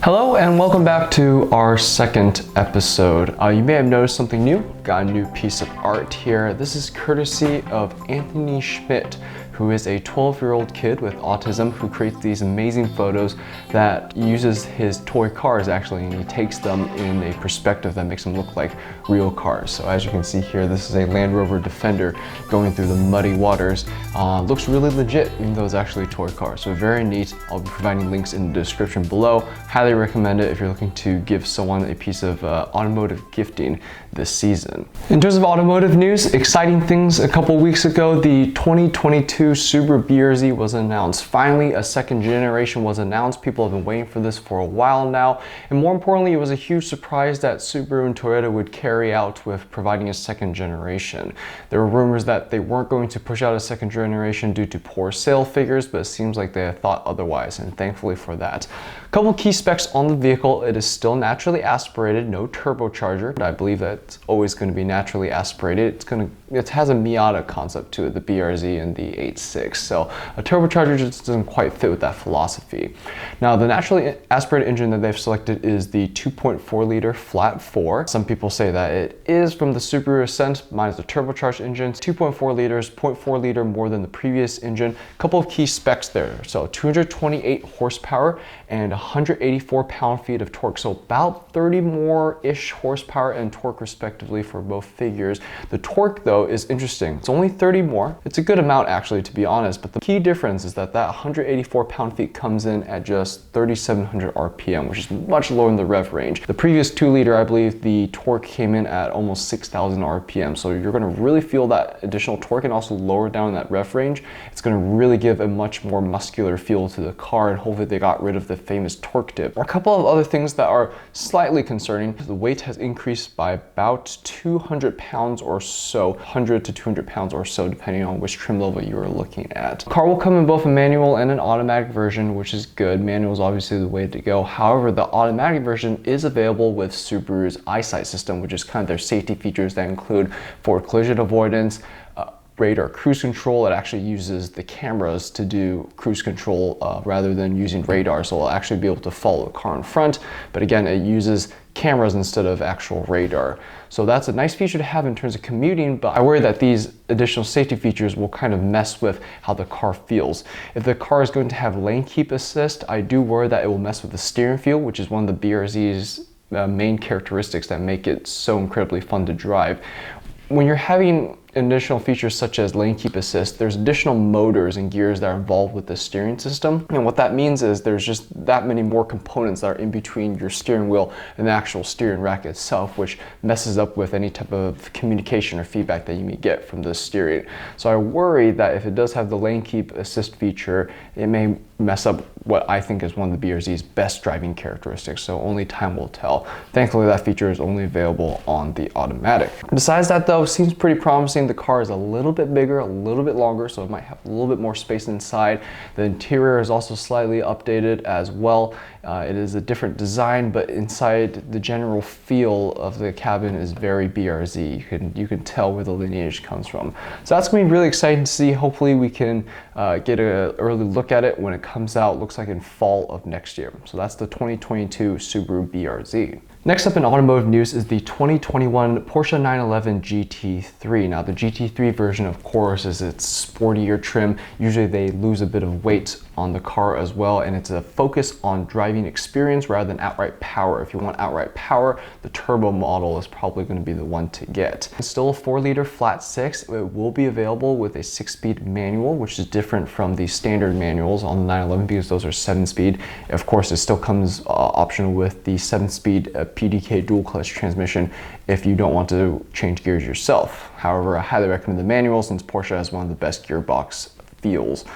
Hello and welcome back to our second episode. You may have noticed something new. Got a new piece of art here. This is courtesy of Anthony Schmidt, who is a 12-year-old kid with autism who creates these amazing photos that uses his toy cars actually, and he takes them in a perspective that makes them look like real cars. So as you can see here, this is a Land Rover Defender going through the muddy waters. Looks really legit, even though it's actually a toy car. So very neat. I'll be providing links in the description below. Highly recommend it if you're looking to give someone a piece of automotive gifting this season. In terms of automotive news, exciting things a couple weeks ago, the 2022 Subaru BRZ was announced. Finally, a second generation was announced. People have been waiting for this for a while now. And more importantly, it was a huge surprise that Subaru and Toyota would carry out with providing a second generation. There were rumors that they weren't going to push out a second generation due to poor sale figures, but it seems like they had thought otherwise, and thankfully for that. A couple key specs on the vehicle. It is still naturally aspirated, no turbocharger. I believe that's always going to be naturally aspirated. It has a Miata concept to it, the BRZ and the 8.6. So a turbocharger just doesn't quite fit with that philosophy. Now, the naturally aspirated engine that they've selected is the 2.4 liter flat 4. Some people say that it is from the Subaru Ascent. Mine is the turbocharged engine. 2.4 liters, 0.4 liter more than the previous engine. A couple of key specs there. So 228 horsepower and 184 pound-feet of torque. So about 30 more-ish horsepower and torque respectively for both figures. The torque though is interesting. It's only 30 more. It's a good amount actually, to be honest, but the key difference is that 184 pound-feet comes in at just 3,700 RPM, which is much lower than the rev range. The previous 2 liter, I believe the torque came in at almost 6,000 RPM. So you're gonna really feel that additional torque and also lower down that rev range. It's gonna really give a much more muscular feel to the car, and hopefully they got rid of the famous torque dip. A couple of other things that are slightly concerning. The weight has increased by about 200 pounds or so, 100 to 200 pounds or so, depending on which trim level you are looking at. The car will come in both a manual and an automatic version, which is good. Manual is obviously the way to go. However, the automatic version is available with Subaru's EyeSight system, which is kind of their safety features that include forward collision avoidance, radar cruise control. It actually uses the cameras to do cruise control rather than using radar, so it'll actually be able to follow the car in front, but again, it uses cameras instead of actual radar. So that's a nice feature to have in terms of commuting, but I worry that these additional safety features will kind of mess with how the car feels. If the car is going to have lane keep assist, I do worry that it will mess with the steering feel, which is one of the BRZ's main characteristics that make it so incredibly fun to drive. When you're having additional features such as lane keep assist, there's additional motors and gears that are involved with the steering system. And what that means is there's just that many more components that are in between your steering wheel and the actual steering rack itself, which messes up with any type of communication or feedback that you may get from the steering. So I worry that if it does have the lane keep assist feature, it may mess up what I think is one of the BRZ's best driving characteristics, so only time will tell. Thankfully, that feature is only available on the automatic. Besides that though, seems pretty promising. The car is a little bit bigger, a little bit longer, so it might have a little bit more space inside. The interior is also slightly updated as well. It is a different design, but inside the general feel of the cabin is very BRZ. You can tell where the lineage comes from. So that's going to be really exciting to see. Hopefully we can get an early look at it when it comes out. Looks like in fall of next year. So that's the 2022 Subaru BRZ. Next up in automotive news is the 2021 Porsche 911 GT3. Now the GT3 version, of course, is its sportier trim. Usually they lose a bit of weight on the car as well, and it's a focus on driving experience rather than outright power. If you want outright power, the turbo model is probably going to be the one to get. It's still a 4 liter flat 6. It will be available with a 6-speed manual, which is different from the standard manuals on the 911 because those are 7-speed. Of course, it still comes optional with the 7-speed PDK dual clutch transmission if you don't want to change gears yourself. However, I highly recommend the manual since Porsche has one of the best gearbox feels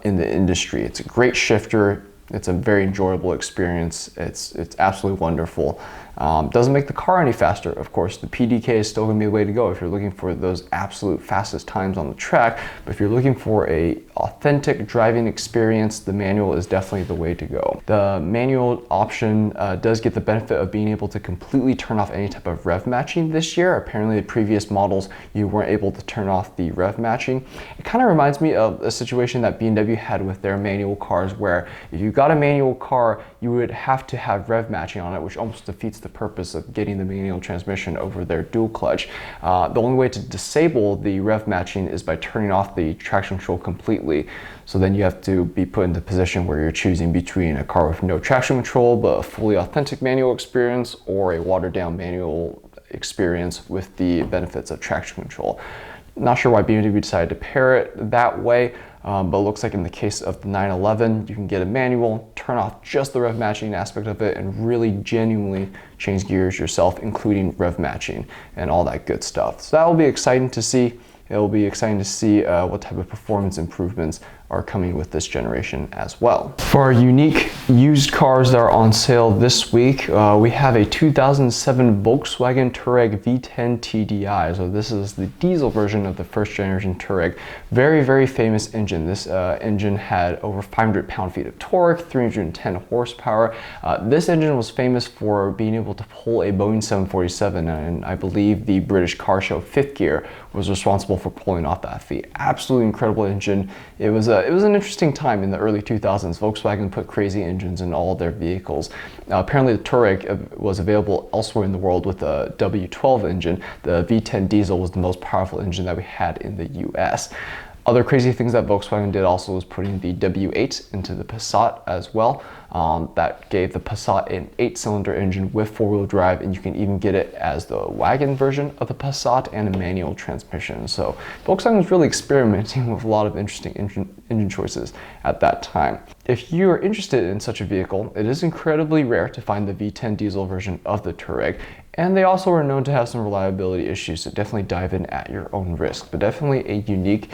in the industry. It's a great shifter. It's a very enjoyable experience. It's absolutely wonderful. Doesn't make the car any faster. Of course, the PDK is still going to be the way to go if you're looking for those absolute fastest times on the track. But if you're looking for a authentic driving experience, the manual is definitely the way to go. The manual option does get the benefit of being able to completely turn off any type of rev matching this year. Apparently, the previous models, you weren't able to turn off the rev matching. It kind of reminds me of a situation that BMW had with their manual cars, where if you got a manual car, you would have to have rev matching on it, which almost defeats the purpose of getting the manual transmission over their dual clutch. The only way to disable the rev matching is by turning off the traction control completely. So then you have to be put into a position where you're choosing between a car with no traction control but a fully authentic manual experience, or a watered down manual experience with the benefits of traction control. Not sure why BMW decided to pair it that way, but it looks like in the case of the 911, you can get a manual, turn off just the rev matching aspect of it, and really genuinely change gears yourself, including rev matching and all that good stuff. So that will be exciting to see. It'll be exciting to see what type of performance improvements are coming with this generation as well. For our unique used cars that are on sale this week, we have a 2007 Volkswagen Touareg V10 TDI. So this is the diesel version of the first generation Touareg. Very, very famous engine. This engine had over 500 pound-feet of torque, 310 horsepower. This engine was famous for being able to pull a Boeing 747, and I believe the British car show Fifth Gear was responsible for pulling off that feat. Absolutely incredible engine. It was an interesting time in the early 2000s. Volkswagen put crazy engines in all of their vehicles. Apparently the Touareg was available elsewhere in the world with a W12 engine. The V10 diesel was the most powerful engine that we had in the US. Other crazy things that Volkswagen did also was putting the W8 into the Passat as well. That gave the Passat an 8-cylinder engine with 4-wheel drive, and you can even get it as the wagon version of the Passat and a manual transmission. So Volkswagen was really experimenting with a lot of interesting engine choices at that time. If you are interested in such a vehicle, it is incredibly rare to find the V10 diesel version of the Touareg, and they also are known to have some reliability issues, so definitely dive in at your own risk. But definitely a unique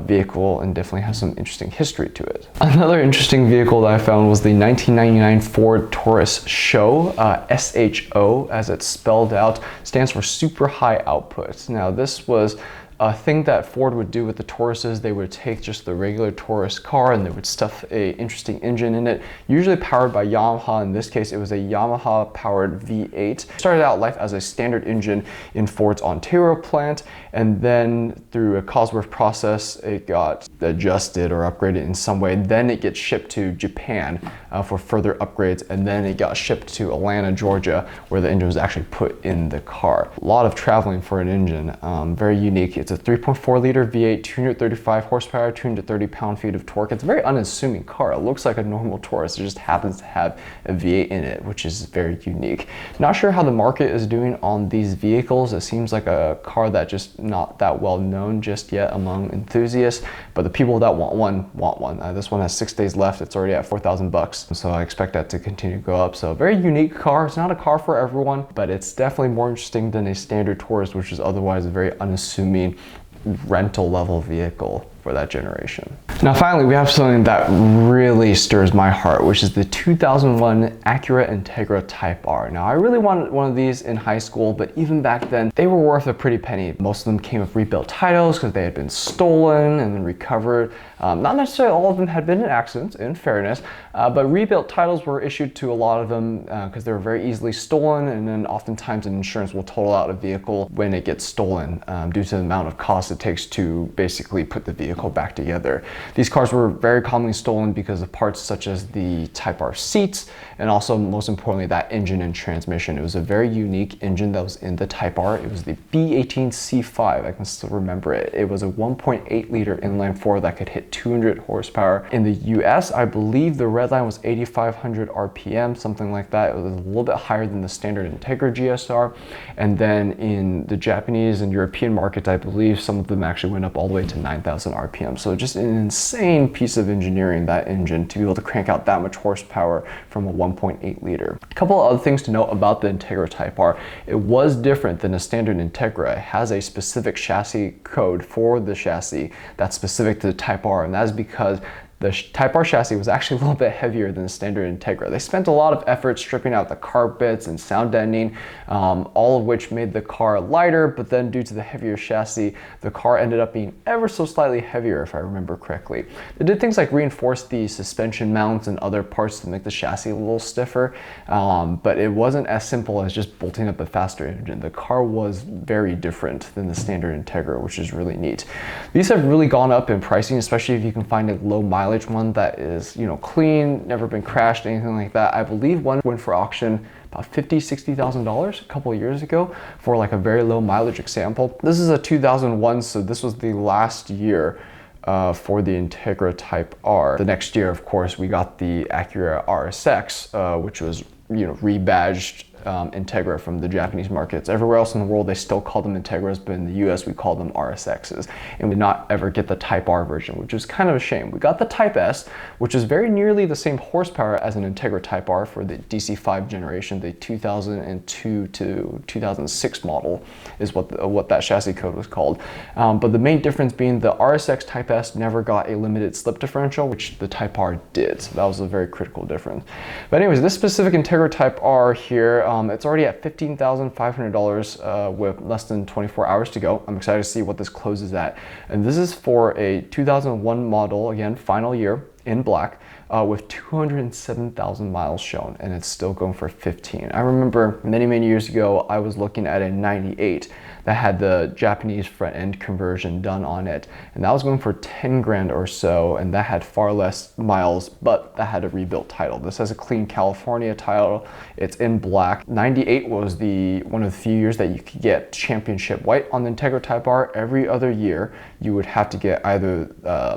vehicle, and definitely has some interesting history to it. Another interesting vehicle that I found was the 1999 Ford Taurus SHO. SHO, as it's spelled out, stands for super high output. Now this was a thing that Ford would do with the Tauruses. They would take just the regular Taurus car and they would stuff a interesting engine in it, usually powered by Yamaha. In this case, it was a Yamaha powered V8. It started out life as a standard engine in Ford's Ontario plant, and then through a Cosworth process, it got adjusted or upgraded in some way. Then it gets shipped to Japan for further upgrades, and then it got shipped to Atlanta, Georgia, where the engine was actually put in the car. A lot of traveling for an engine, very unique. It's a 3.4 liter V8, 235 horsepower, 230 pound-feet of torque. It's a very unassuming car. It looks like a normal Taurus. It just happens to have a V8 in it, which is very unique. Not sure how the market is doing on these vehicles. It seems like a car that just not that well known just yet among enthusiasts, but the people that want one. This one has 6 days left. It's already at 4,000 bucks. So I expect that to continue to go up. So very unique car. It's not a car for everyone, but it's definitely more interesting than a standard Taurus, which is otherwise a very unassuming rental level vehicle for that generation. Now finally, we have something that really stirs my heart, which is the 2001 Acura Integra Type R. Now I really wanted one of these in high school, but even back then, they were worth a pretty penny. Most of them came with rebuilt titles because they had been stolen and then recovered. Not necessarily all of them had been in accidents, in fairness, but rebuilt titles were issued to a lot of them because they were very easily stolen, and then oftentimes an insurance will total out a vehicle when it gets stolen due to the amount of cost it takes to basically put the vehicle back together. These cars were very commonly stolen because of parts such as the Type R seats, and also most importantly that engine and transmission. It was a very unique engine that was in the Type R. It was the B18C5. I can still remember it. It was a 1.8 liter inline four that could hit 200 horsepower. In the US, I believe the red line was 8,500 RPM, something like that. It was a little bit higher than the standard Integra GSR. And then in the Japanese and European markets, I believe some of them actually went up all the way to 9,000 RPM. So just an insane piece of engineering, that engine, to be able to crank out that much horsepower from a 1.8 liter. A couple of other things to note about the Integra Type R. It was different than a standard Integra. It has a specific chassis code for the chassis that's specific to the Type R, and that is because the Type R chassis was actually a little bit heavier than the standard Integra. They spent a lot of effort stripping out the carpets and sound deadening, all of which made the car lighter, but then due to the heavier chassis, the car ended up being ever so slightly heavier, if I remember correctly. They did things like reinforce the suspension mounts and other parts to make the chassis a little stiffer, but it wasn't as simple as just bolting up a faster engine. The car was very different than the standard Integra, which is really neat. These have really gone up in pricing, especially if you can find a low mileage mileage one that is, you know, clean, never been crashed, anything like that. I believe one went for auction about $50,000-$60,000 a couple of years ago for like a very low mileage example. This is a 2001, so this was the last year for the Integra Type R. The next year, of course, we got the Acura RSX, which was, you know, rebadged Integra from the Japanese markets. Everywhere else in the world, they still call them Integras, but in the US, we call them RSXs. And we did not ever get the Type R version, which is kind of a shame. We got the Type S, which is very nearly the same horsepower as an Integra Type R for the DC5 generation, the 2002 to 2006 model is what that chassis code was called. But the main difference being the RSX Type S never got a limited slip differential, which the Type R did. So that was a very critical difference. But anyways, this specific Integra Type R here, it's already at $15,500 with less than 24 hours to go. I'm excited to see what this closes at. And this is for a 2001 model, again, final year in black, with 207,000 miles shown, and it's still going for 15. I remember many years ago, I was looking at a 98 that had the Japanese front end conversion done on it, and that was going for 10 grand or so, and that had far less miles, but that had a rebuilt title. This has a clean California title. It's in black. 98 was one of the few years that you could get championship white on the Integra Type R. Every other year, you would have to get either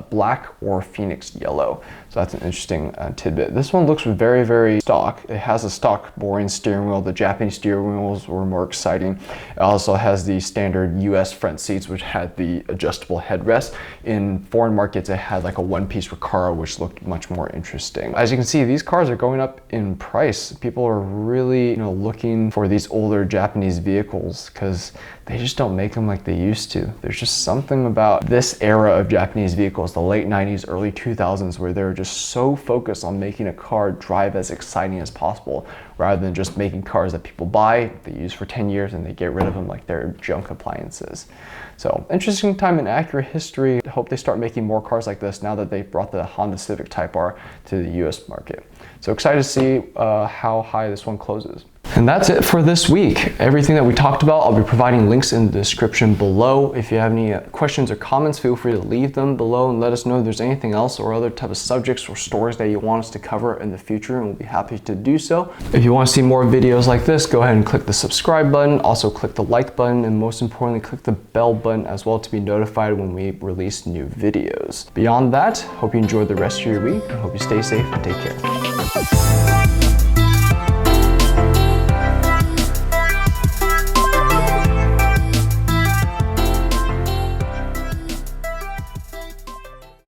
black or Phoenix yellow. So that's an interesting tidbit. This one looks very stock. It has a stock boring steering wheel. The Japanese steering wheels were more exciting. It also has the standard US front seats, which had the adjustable headrest. In foreign markets, it had like a one-piece Recaro, which looked much more interesting. As you can see, these cars are going up in price. People are really, you know, looking for these older Japanese vehicles because they just don't make them like they used to. There's just something about this era of Japanese vehicles, the late 90s, early 2000s, where they're just so focused on making a car drive as exciting as possible, rather than just making cars that people buy, they use for 10 years, and they get rid of them like they're junk appliances. So interesting time in Acura history. I hope they start making more cars like this now that they brought the Honda Civic Type R to the US market. So excited to see how high this one closes. And that's it for this week. Everything that we talked about, I'll be providing links in the description below. If you have any questions or comments, feel free to leave them below and let us know if there's anything else or other type of subjects or stories that you want us to cover in the future, and we'll be happy to do so. If you want to see more videos like this, go ahead and click the subscribe button, also click the like button, and most importantly, click the bell button as well to be notified when we release new videos. Beyond that, hope you enjoy the rest of your week. I hope you stay safe and take care.